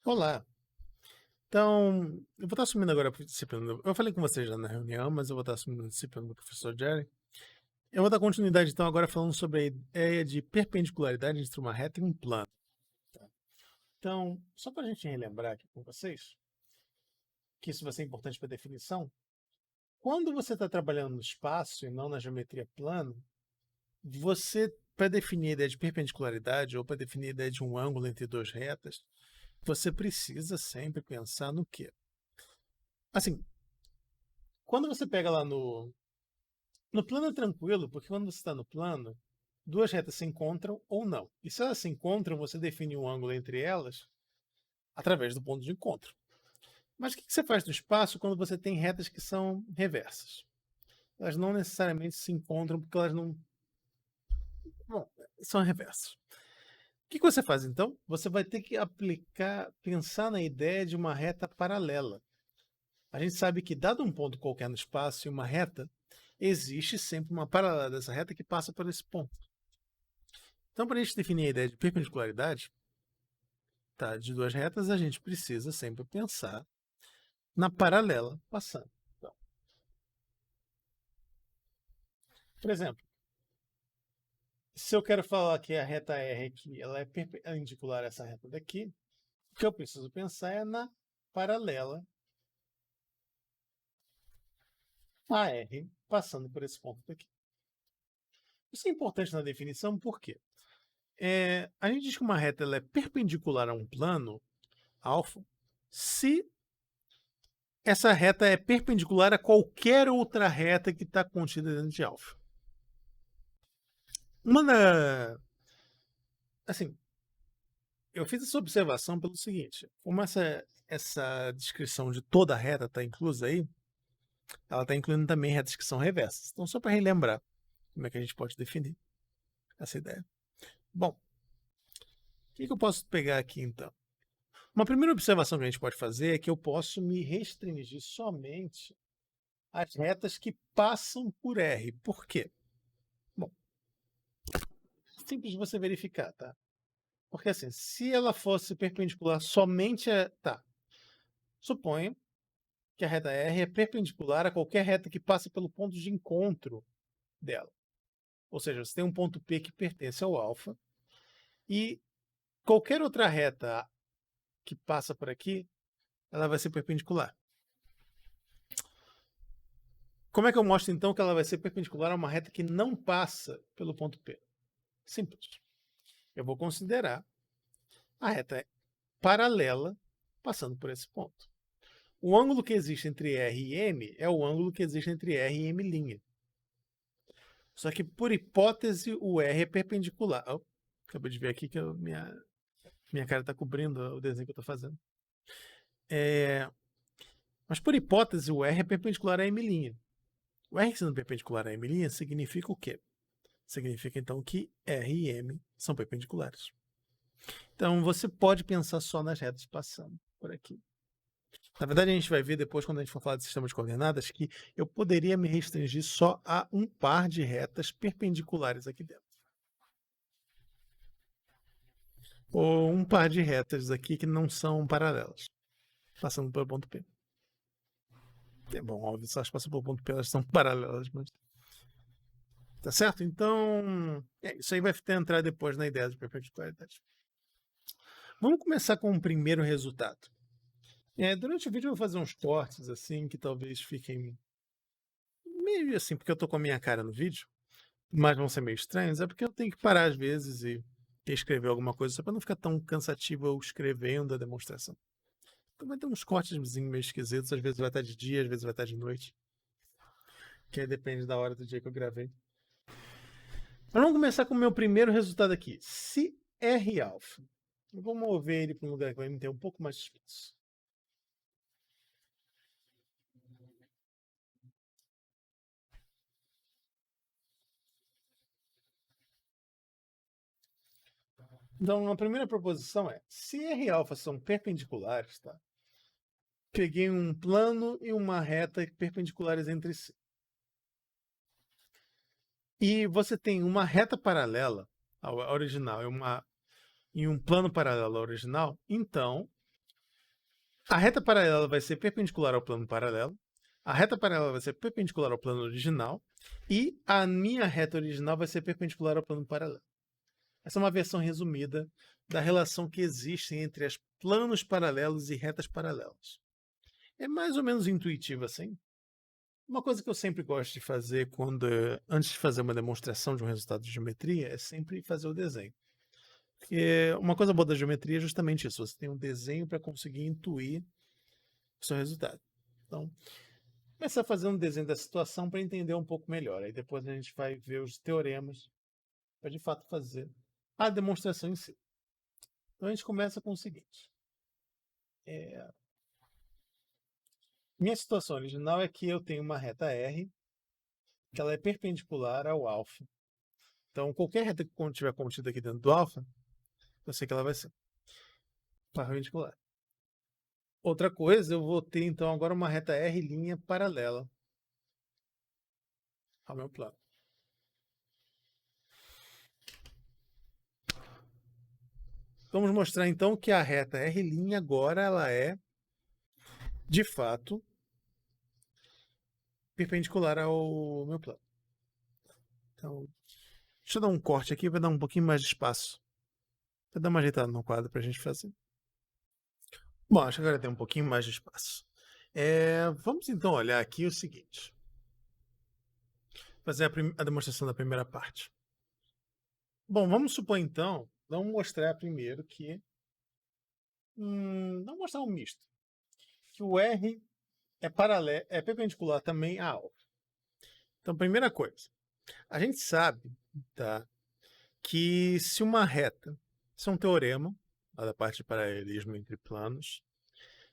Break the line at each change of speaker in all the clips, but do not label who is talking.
Olá. Então, eu vou estar assumindo agora a disciplina. Eu falei com vocês já na reunião, mas eu vou estar assumindo a disciplina do professor Jerry. Eu vou dar continuidade, então, agora falando sobre a ideia de perpendicularidade entre uma reta e um plano. Tá? Então, só para a gente relembrar aqui com vocês, que isso vai ser importante para a definição, quando você está trabalhando no espaço e não na geometria plana, você, para definir a ideia de perpendicularidade ou para definir a ideia de um ângulo entre duas retas, você precisa sempre pensar no quê? Assim, quando você pega lá no plano é tranquilo, porque quando você está no plano, duas retas se encontram ou não. E se elas se encontram, você define um ângulo entre elas através do ponto de encontro. Mas o que você faz no espaço quando você tem retas que são reversas? Elas não necessariamente se encontram porque elas não. Bom, são reversas. O que você faz então? Você vai ter que pensar na ideia de uma reta paralela. A gente sabe que, dado um ponto qualquer no espaço e uma reta, existe sempre uma paralela dessa reta que passa por esse ponto. Então, para a gente definir a ideia de perpendicularidade, tá, de duas retas, a gente precisa sempre pensar na paralela passando. Então, por exemplo, se eu quero falar que a reta R aqui ela é perpendicular a essa reta daqui, o que eu preciso pensar é na paralela AR passando por esse ponto daqui. Isso é importante na definição, por quê? A gente diz que uma reta ela é perpendicular a um plano alfa se essa reta é perpendicular a qualquer outra reta que está contida dentro de alfa. Assim, eu fiz essa observação pelo seguinte, como essa descrição de toda a reta está inclusa aí, ela está incluindo também retas que são reversas. Então, só para relembrar como é que a gente pode definir essa ideia. Bom, o que eu posso pegar aqui então? Uma primeira observação que a gente pode fazer é que eu posso me restringir somente às retas que passam por R. Por quê? Bom, simples de você verificar, tá? Porque assim, se ela fosse perpendicular somente a... Tá, suponha que a reta R é perpendicular a qualquer reta que passe pelo ponto de encontro dela. Ou seja, você tem um ponto P que pertence ao alfa e qualquer outra reta que passa por aqui, ela vai ser perpendicular. Como é que eu mostro então que ela vai ser perpendicular a uma reta que não passa pelo ponto P? Simples. Eu vou considerar a reta paralela passando por esse ponto. O ângulo que existe entre R e M é o ângulo que existe entre R e M'. Só que, por hipótese, o R é perpendicular. Oh, acabei de ver aqui que minha cara está cobrindo o desenho que eu estou fazendo. Mas, por hipótese, o R é perpendicular a M'. O R sendo perpendicular a M' significa o quê? Significa, então, que R e M são perpendiculares. Então, você pode pensar só nas retas passando por aqui. Na verdade, a gente vai ver depois, quando a gente for falar de sistema de coordenadas, que eu poderia me restringir só a um par de retas perpendiculares aqui dentro. Ou um par de retas aqui que não são paralelas, passando pelo ponto P. É bom, óbvio, se elas passam pelo ponto P, elas são paralelas, mas... Tá certo? Então, isso aí vai entrar depois na ideia de perpendicularidade. Vamos começar com o primeiro resultado. Durante o vídeo eu vou fazer uns cortes assim, que talvez fiquem meio assim, porque eu tô com a minha cara no vídeo, mas vão ser meio estranhos, é porque eu tenho que parar às vezes e escrever alguma coisa, só para não ficar tão cansativo eu escrevendo a demonstração. Então vai ter uns cortes meio esquisitos, às vezes vai estar de dia, às vezes vai estar de noite, que aí depende da hora do dia que eu gravei. Mas vamos começar com o meu primeiro resultado aqui. Se R alfa, eu vou mover ele para um lugar que vai me ter um pouco mais de espaço. Então, a primeira proposição é, se R alfa são perpendiculares, tá? Peguei um plano e uma reta perpendiculares entre si. E você tem uma reta paralela à original e um plano paralelo ao original, então A reta paralela vai ser perpendicular ao plano paralelo. A reta paralela vai ser perpendicular ao plano original. E a minha reta original vai ser perpendicular ao plano paralelo. Essa é uma versão resumida da relação que existe entre os planos paralelos e retas paralelas. É mais ou menos intuitivo assim. Uma coisa que eu sempre gosto de fazer antes de fazer uma demonstração de um resultado de geometria é sempre fazer o desenho. Porque uma coisa boa da geometria é justamente isso, você tem um desenho para conseguir intuir o seu resultado. Então, começar fazendo um desenho da situação para entender um pouco melhor. Aí depois a gente vai ver os teoremas para de fato fazer a demonstração em si. Então a gente começa com o seguinte. Minha situação original é que eu tenho uma reta R, que ela é perpendicular ao alfa. Então, qualquer reta que estiver contida aqui dentro do alfa, eu sei que ela vai ser perpendicular. Outra coisa, eu vou ter então agora uma reta R' paralela ao meu plano. Vamos mostrar então que a reta R' agora ela é, de fato, perpendicular ao meu plano. Então, deixa eu dar um corte aqui para dar um pouquinho mais de espaço. Para dar uma ajeitada no quadro para a gente fazer. Bom, acho que agora tem um pouquinho mais de espaço. Vamos então olhar aqui o seguinte. Fazer a demonstração da primeira parte. Bom, vamos supor então, vamos mostrar primeiro que... vamos mostrar um misto. Que o R é perpendicular também a alfa. Então, primeira coisa, a gente sabe, tá, que se uma reta, isso é um teorema, lá da parte de paralelismo entre planos,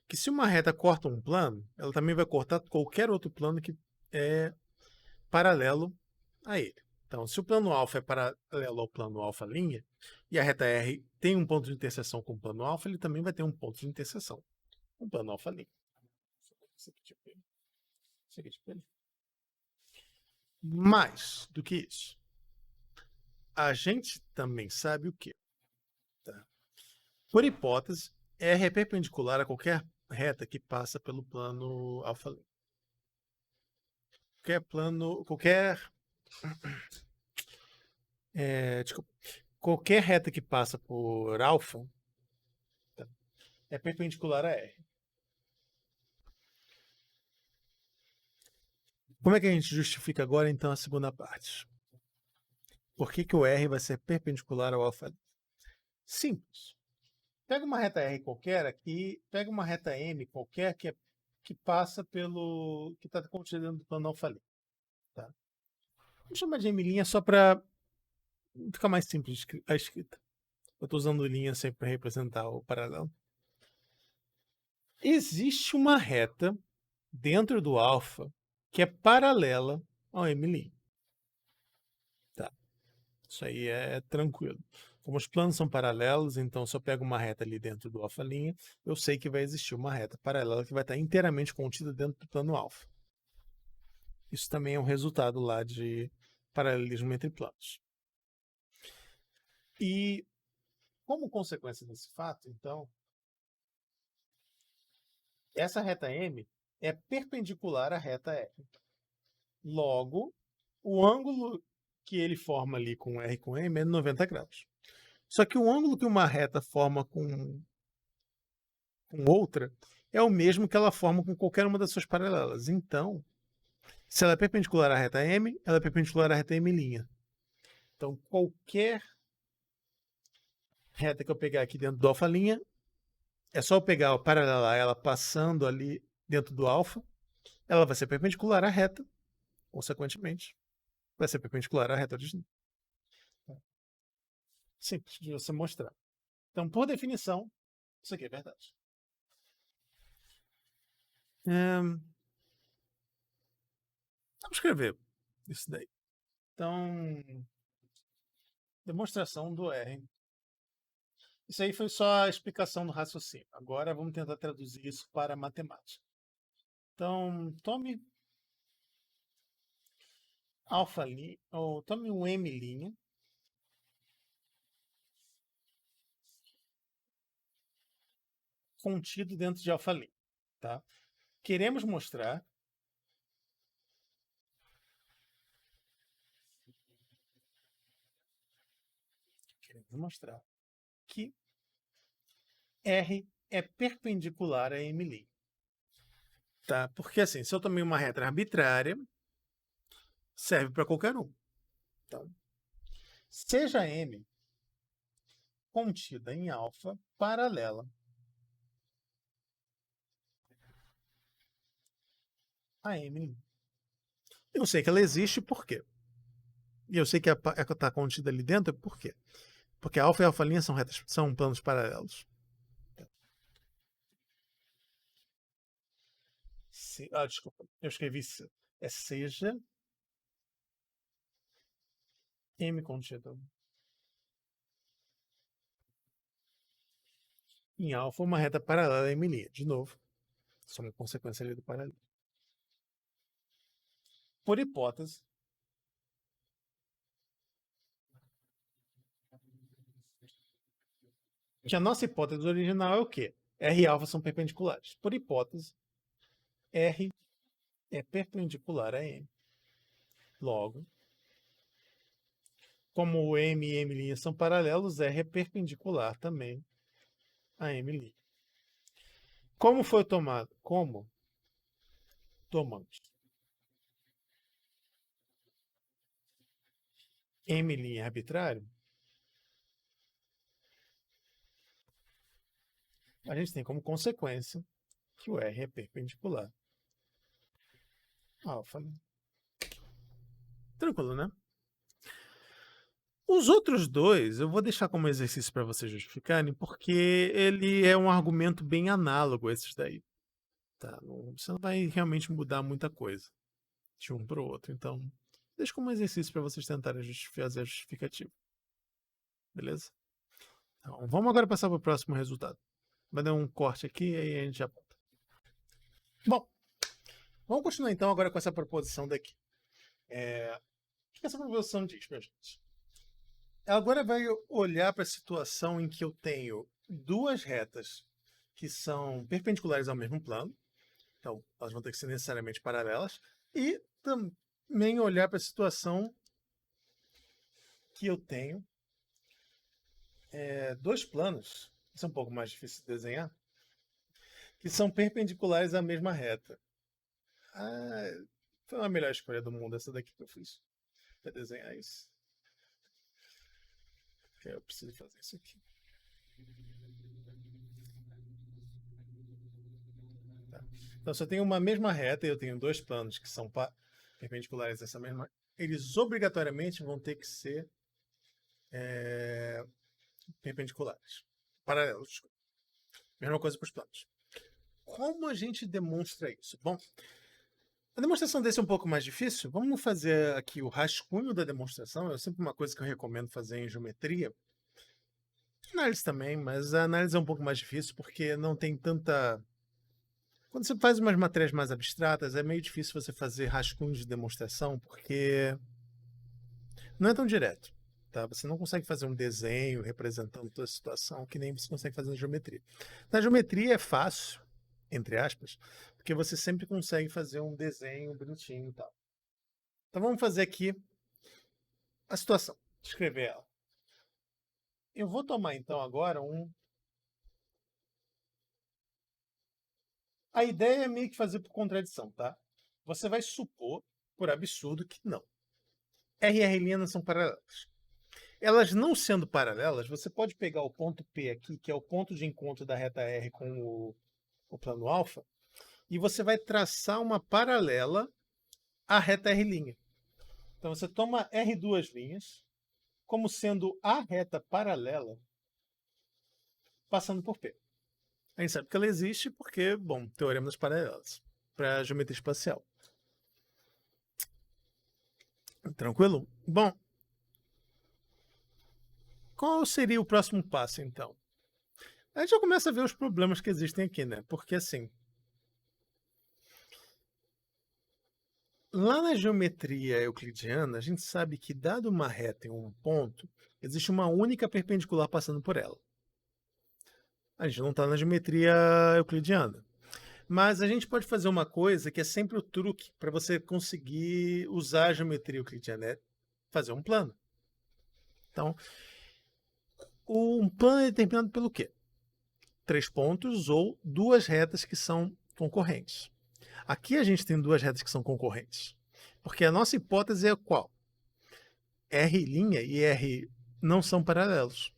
que se uma reta corta um plano, ela também vai cortar qualquer outro plano que é paralelo a ele. Então, se o plano alfa é paralelo ao plano alfa linha, e a reta R tem um ponto de interseção com o plano alfa, ele também vai ter um ponto de interseção com o plano alfa linha. Mais do que isso, a gente também sabe o quê? Tá? Por hipótese, R é perpendicular a qualquer reta que passa pelo plano alfa linha. Qualquer reta que passa por alfa, tá, é perpendicular a R. Como é que a gente justifica agora, então, a segunda parte? Por que o R vai ser perpendicular ao alfa? Simples. Pega uma reta R qualquer aqui, pega uma reta M qualquer que passa pelo... que está contida dentro do plano alfa. Tá? Vamos chamar de M' só para ficar mais simples a escrita. Eu estou usando linha sempre para representar o paralelo. Existe uma reta dentro do alfa que é paralela ao M'. Tá. Isso aí é tranquilo. Como os planos são paralelos, então se eu pego uma reta ali dentro do alfa linha, eu sei que vai existir uma reta paralela que vai estar inteiramente contida dentro do plano alfa. Isso também é um resultado lá de paralelismo entre planos. E como consequência desse fato, então, essa reta M é perpendicular à reta R. Logo, o ângulo que ele forma ali com R com M é 90 graus. Só que o ângulo que uma reta forma com outra é o mesmo que ela forma com qualquer uma das suas paralelas. Então, se ela é perpendicular à reta M, ela é perpendicular à reta M'. Então, qualquer reta que eu pegar aqui dentro do alfa linha, é só eu pegar o paralela a ela passando ali dentro do alfa, ela vai ser perpendicular à reta, consequentemente, vai ser perpendicular à reta original. Simples de você mostrar. Então, por definição, isso aqui é verdade. Vamos escrever isso daí. Então, demonstração do R. Isso aí foi só a explicação do raciocínio. Agora vamos tentar traduzir isso para a matemática. Então, tome alfa linha, ou tome um M', contido dentro de alfa-Lie, tá? Queremos mostrar que R é perpendicular a M', tá? Porque assim, se eu tomei uma reta arbitrária, serve para qualquer um. Então, seja M contida em alfa paralela a M'. Eu sei que ela existe por quê? E eu sei que está contida ali dentro por quê? Porque a alfa e a alfa' são planos paralelos. Desculpa, eu escrevi se. É seja M contido em alfa uma reta paralela a M'. De novo, só uma consequência ali do paralelo. Por hipótese, que a nossa hipótese original é o quê? R e alfa são perpendiculares. Por hipótese, R é perpendicular a M. Logo, como o M e M' são paralelos, R é perpendicular também a M'. Como foi tomado? Como tomamos M' arbitrário, a gente tem como consequência que o R é perpendicular a alfa. Tranquilo, né? Os outros dois eu vou deixar como exercício para vocês justificarem, porque ele é um argumento bem análogo a esses daí. Tá? Você não vai realmente mudar muita coisa de um para o outro. Então, deixa como exercício para vocês tentarem fazer a justificativa. Beleza? Então, vamos agora passar para o próximo resultado. Vai dar um corte aqui e aí a gente já volta. Bom, vamos continuar então agora com essa proposição daqui. O que essa proposição diz, minha gente? Ela agora vai olhar para a situação em que eu tenho duas retas que são perpendiculares ao mesmo plano. Então, elas vão ter que ser necessariamente paralelas. E também olhar para a situação que eu tenho dois planos, isso é um pouco mais difícil de desenhar, que são perpendiculares à mesma reta. Foi a melhor escolha do mundo essa daqui que eu fiz para desenhar isso. Eu preciso fazer isso aqui. Tá. Então, se eu tenho uma mesma reta e eu tenho dois planos que são perpendiculares a essa mesma, eles obrigatoriamente vão ter que ser perpendiculares, paralelos. Mesma coisa para os planos. Como a gente demonstra isso? Bom, a demonstração desse é um pouco mais difícil. Vamos fazer aqui o rascunho da demonstração. É sempre uma coisa que eu recomendo fazer em geometria. Análise também, mas a análise é um pouco mais difícil porque não tem tanta... Quando você faz umas matérias mais abstratas, é meio difícil você fazer rascunhos de demonstração porque não é tão direto. Tá? Você não consegue fazer um desenho representando toda a situação que nem você consegue fazer na geometria. Na geometria é fácil, entre aspas, porque você sempre consegue fazer um desenho bonitinho e tal. Então vamos fazer aqui a situação, descrever ela. Eu vou tomar então agora A ideia é meio que fazer por contradição, tá? Você vai supor, por absurdo, que não. R e R' não são paralelas. Elas não sendo paralelas, você pode pegar o ponto P aqui, que é o ponto de encontro da reta R com o plano alfa, e você vai traçar uma paralela à reta R'. Então você toma R duas linhas como sendo a reta paralela passando por P. A gente sabe que ela existe porque, bom, teorema das paralelas para geometria espacial. Tranquilo? Bom, qual seria o próximo passo então? A gente já começa a ver os problemas que existem aqui, né? Porque assim, lá na geometria euclidiana, a gente sabe que, dado uma reta em um ponto, existe uma única perpendicular passando por ela. A gente não está na geometria euclidiana. Mas a gente pode fazer uma coisa que é sempre o truque para você conseguir usar a geometria euclidiana, é fazer um plano. Então, um plano é determinado pelo quê? 3 pontos ou 2 retas que são concorrentes. Aqui a gente tem 2 retas que são concorrentes. Porque a nossa hipótese é qual? R' e R não são paralelos.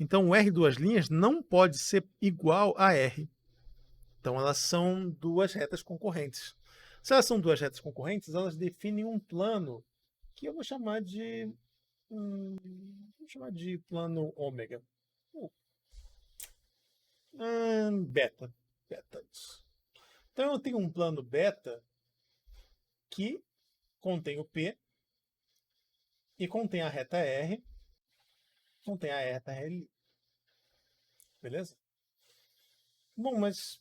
Então, o R duas linhas não pode ser igual a R. Então, elas são 2 retas concorrentes. Se elas são 2 retas concorrentes, elas definem um plano que eu vou chamar de plano ômega. Beta. Beta. Então eu tenho um plano beta que contém o P e contém a reta R, contém a reta L. Beleza? Bom, mas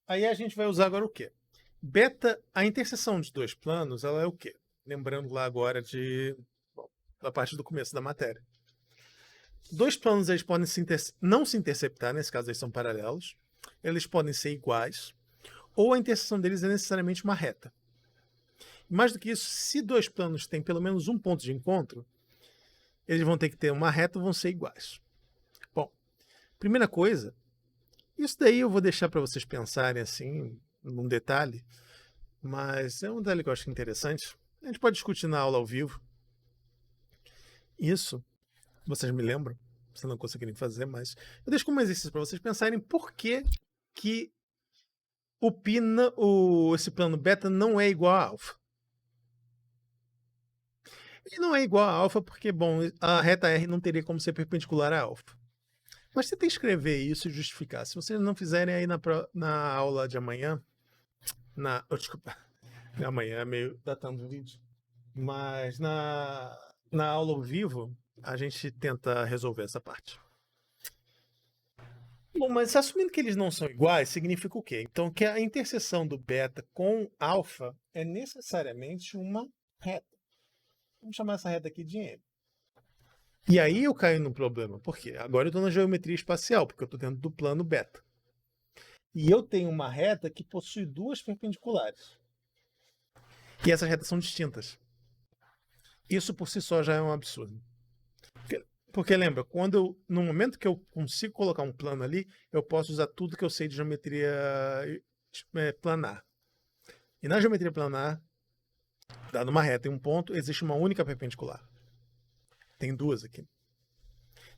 aí a gente vai usar agora o quê? Beta, a interseção de 2 planos, ela é o quê? Lembrando lá agora da parte do começo da matéria. 2 planos eles podem não se interceptar, nesse caso eles são paralelos, eles podem ser iguais, ou a interseção deles é necessariamente uma reta. Mais do que isso, se 2 planos têm pelo menos um ponto de encontro, eles vão ter que ter uma reta ou vão ser iguais. Bom, primeira coisa, isso daí eu vou deixar para vocês pensarem assim, num detalhe, mas é um detalhe que eu acho interessante. A gente pode discutir na aula ao vivo. Isso, vocês me lembram, se não conseguirem fazer, mas eu deixo como exercício para vocês pensarem por que esse plano beta não é igual a alfa. Ele não é igual a alfa porque, bom, a reta R não teria como ser perpendicular a alfa. Mas você tem que escrever isso e justificar. Se vocês não fizerem aí na aula de amanhã, desculpa, amanhã é meio datando o vídeo, mas na aula ao vivo a gente tenta resolver essa parte. Bom, mas assumindo que eles não são iguais, significa o quê? Então que a interseção do beta com alfa é necessariamente uma reta. Vamos chamar essa reta aqui de M. E aí eu caio no problema. Por quê? Agora eu estou na geometria espacial, porque eu estou dentro do plano beta. E eu tenho uma reta que possui 2 perpendiculares. E essas retas são distintas. Isso por si só já é um absurdo. Porque lembra, no momento que eu consigo colocar um plano ali, eu posso usar tudo que eu sei de geometria planar. E na geometria planar, dado uma reta e um ponto, existe uma única perpendicular. Tem 2 aqui.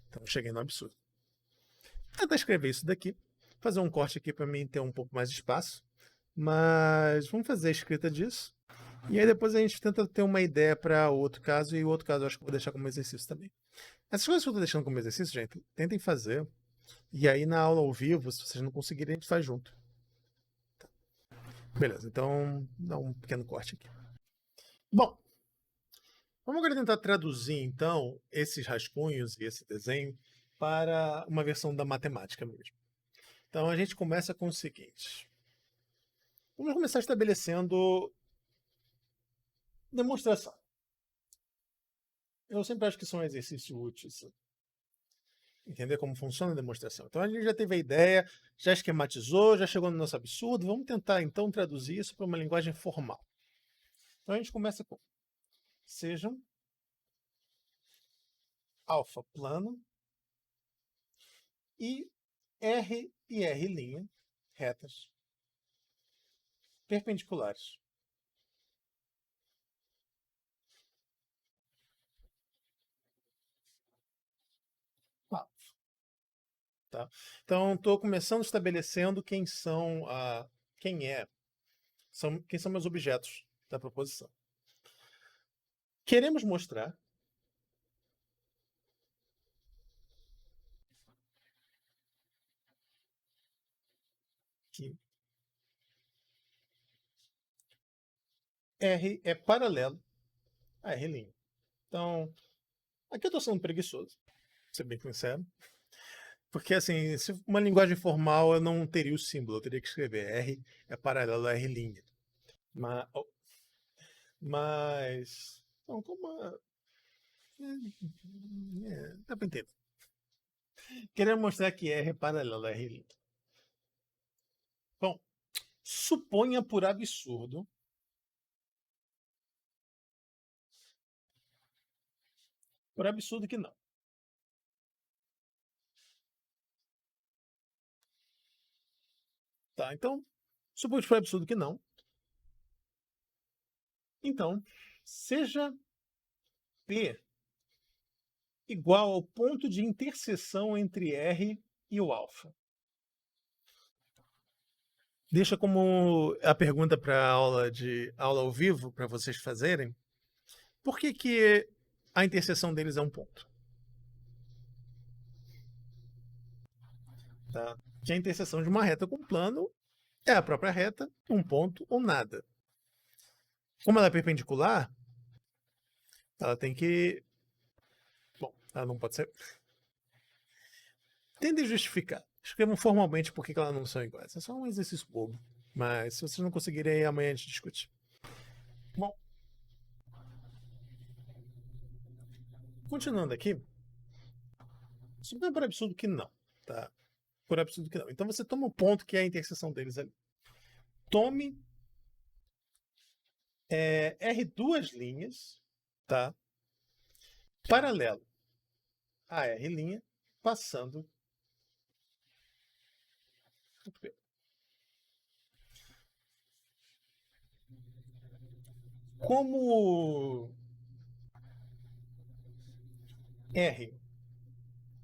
Então eu cheguei no absurdo. Vou tentar escrever isso daqui. Fazer um corte aqui para mim ter um pouco mais de espaço. Mas vamos fazer a escrita disso. E aí depois a gente tenta ter uma ideia para outro caso. E o outro caso eu acho que eu vou deixar como exercício também. Essas coisas que eu estou deixando como exercício, gente, tentem fazer. E aí na aula ao vivo, se vocês não conseguirem, a gente faz junto. Tá. Beleza, então dá um pequeno corte aqui. Bom, vamos agora tentar traduzir então esses rascunhos e esse desenho para uma versão da matemática mesmo. Então a gente começa com o seguinte. Vamos começar estabelecendo demonstração. Eu sempre acho que isso é um exercício útil. Entender como funciona a demonstração. Então a gente já teve a ideia, já esquematizou, já chegou no nosso absurdo. Vamos tentar então traduzir isso para uma linguagem formal. Então a gente começa com sejam alfa plano e R' retas perpendiculares. Tá? Então estou começando estabelecendo quem são quem são meus objetos da proposição. Queremos mostrar que R é paralelo a R'. Então, aqui eu estou sendo preguiçoso, pra ser bem sincero. Porque, assim, se uma linguagem formal eu não teria o símbolo, eu teria que escrever R é paralelo a R'. Mas então, dá para entender. Querendo mostrar que R é paralelo a R'. Bom, suponha por absurdo que não. Tá, então, suponha por absurdo que não. Então, seja P igual ao ponto de interseção entre R e o alfa. Deixa como a pergunta para aula ao vivo, para vocês fazerem. Por que a interseção deles é um ponto? Tá? Que a interseção de uma reta com plano é a própria reta, um ponto ou nada. Como ela é perpendicular, ela tem que... Bom, ela não pode ser... Tentem justificar. Escrevam formalmente por que elas não são iguais. É só um exercício bobo. Mas se vocês não conseguirem, amanhã a gente discute. Bom, continuando aqui. Suponha por absurdo que não. Tá? Por absurdo que não. Então você toma o ponto que é a interseção deles ali. Tome R duas linhas, tá? Paralelo a R', passando por P. Como R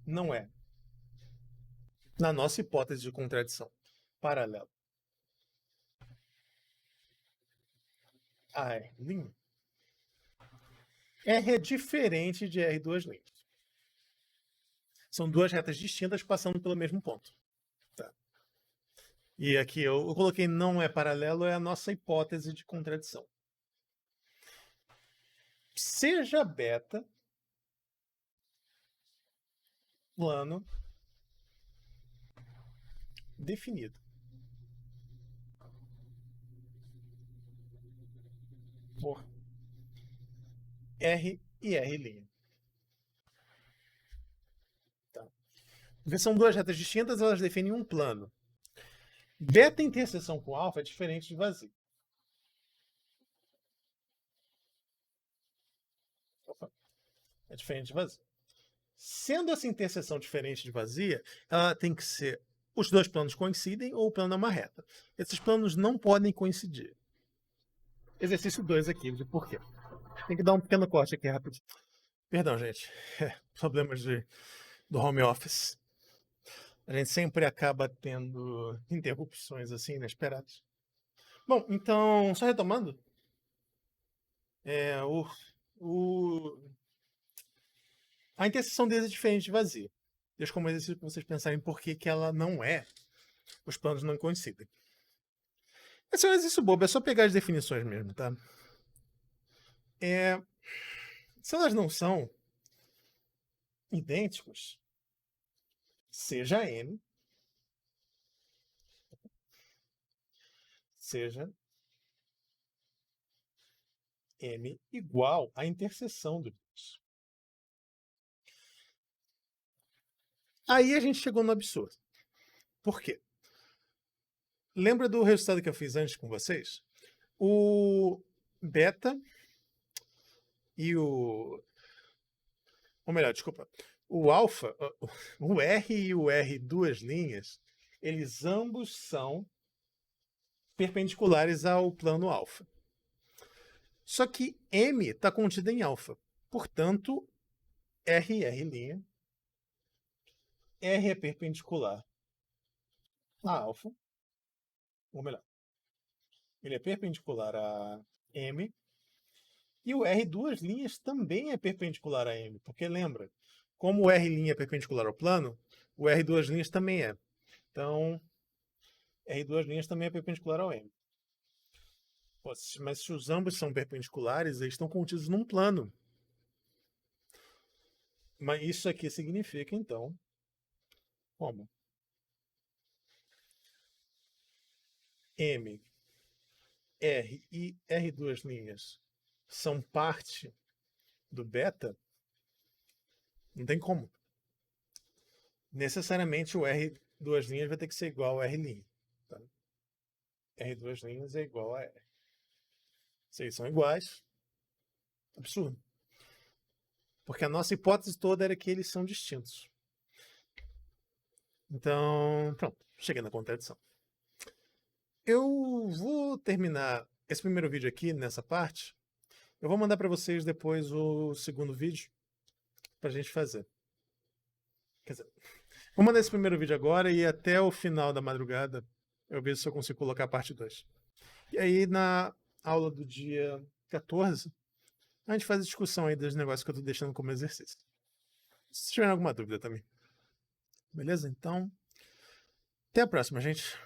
não é, na nossa hipótese de contradição, paralelo a R', R é diferente de R duas linhas. São duas retas distintas passando pelo mesmo ponto. Tá? E aqui eu coloquei não é paralelo, é a nossa hipótese de contradição. Seja beta plano definido por R e R'. Tá? Porque são duas retas distintas, elas definem um plano. Beta interseção com alfa é diferente de vazio. Opa, é diferente de vazio. Sendo essa interseção diferente de vazia, ela tem que ser os dois planos coincidem ou o plano é uma reta. Esses planos não podem coincidir. Exercício 2 aqui, de por quê? Tem que dar um pequeno corte aqui rapidinho. Perdão, gente. Problemas do home office. A gente sempre acaba tendo interrupções assim inesperadas. Bom, então, só retomando. É, a interseção deles é diferente de vazio. Deixa como exercício para vocês pensarem por que ela não é. Os planos não coincidem. Esse é um exercício bobo, é só pegar as definições mesmo, tá? Se elas não são idênticos, seja M, seja M igual à interseção dos dois. Aí a gente chegou no absurdo. Por quê? Lembra do resultado que eu fiz antes com vocês? O beta e o... Ou melhor, desculpa. O alfa, o R e o R duas linhas, eles ambos são perpendiculares ao plano alfa. Só que M está contida em alfa. Portanto, R e R', R é perpendicular a alfa, ou melhor, ele é perpendicular a M, e o R duas linhas também é perpendicular a M, porque lembra, como o R' é perpendicular ao plano, o R duas linhas também é. Então, R duas linhas também é perpendicular ao M. Mas se os ambos são perpendiculares, eles estão contidos num plano. Mas isso aqui significa, então, como? M, R e R duas linhas são parte do beta? Não tem como. necessariamente o R duas linhas vai ter que ser igual a R'. Tá? R duas linhas é igual a R. Se eles são iguais, absurdo. Porque a nossa hipótese toda era que eles são distintos. Então, pronto, cheguei na contradição. Eu vou terminar esse primeiro vídeo aqui, nessa parte. Eu vou mandar para vocês depois o segundo vídeo para a gente fazer. Quer dizer, vou mandar esse primeiro vídeo agora e até o final da madrugada eu vejo se eu consigo colocar a parte 2. E aí, na aula do dia 14, a gente faz a discussão aí dos negócios que eu tô deixando como exercício. Se tiver alguma dúvida também. Beleza? Então, até a próxima, gente.